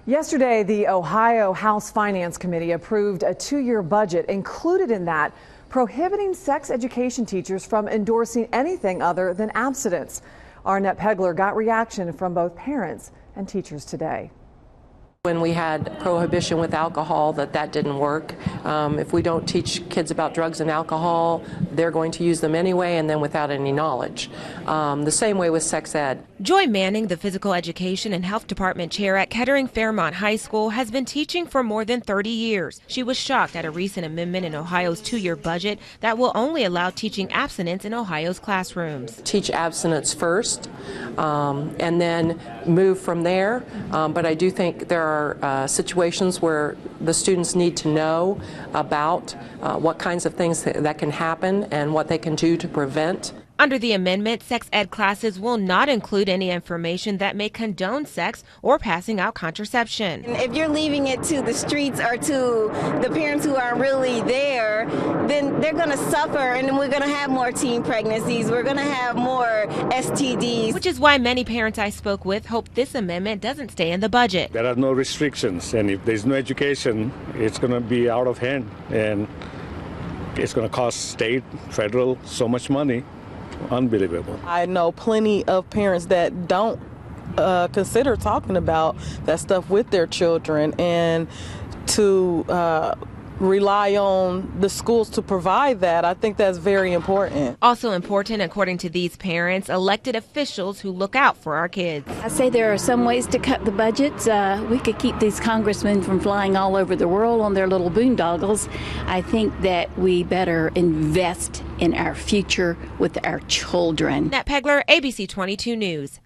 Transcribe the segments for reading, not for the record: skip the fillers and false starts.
Yesterday, the Ohio House Finance Committee approved a 2-year budget. Included in that, prohibiting sex education teachers from endorsing anything other than abstinence. Arnett Pegler got reaction from both parents and teachers today. When we had prohibition with alcohol, that didn't work. If we don't teach kids about drugs and alcohol, they're going to use them anyway, and then without any knowledge. The same way with sex ed. Joy Manning, the physical education and health department chair at Kettering Fairmont High School, has been teaching for more than 30 years. She was shocked at a recent amendment in Ohio's 2-year budget that will only allow teaching abstinence in Ohio's classrooms. Teach abstinence first, and then move from there. But I do think there are situations where the students need to know about what kinds of things that can happen and what they can do to prevent. Under the amendment, sex ed classes will not include any information that may condone sex or passing out contraception. If you're leaving it to the streets or to the parents who aren't really there, then they're going to suffer, and we're going to have more teen pregnancies. We're going to have more STDs. Which is why many parents I spoke with hope this amendment doesn't stay in the budget. There are no restrictions, and if there's no education, it's going to be out of hand, and it's going to cost state, federal, so much money. Unbelievable. I know plenty of parents that don't consider talking about that stuff with their children, and to rely on the schools to provide that. I think that's very important. Also important, according to these parents, elected officials who look out for our kids. I say there are some ways to cut the budgets. We could keep these congressmen from flying all over the world on their little boondoggles. I think that we better invest in our future with our children. Nat Pegler, ABC 22 News.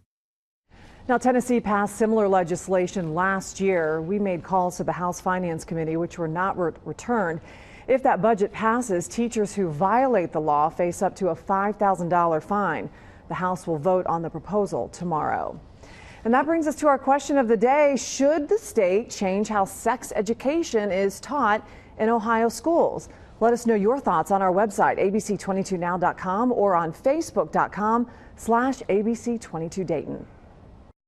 Now, Tennessee passed similar legislation last year. We made calls to the House Finance Committee, which were not returned. If that budget passes, teachers who violate the law face up to a $5,000 fine. The House will vote on the proposal tomorrow. And that brings us to our question of the day. Should the state change how sex education is taught in Ohio schools? Let us know your thoughts on our website, abc22now.com, or on facebook.com/abc22Dayton.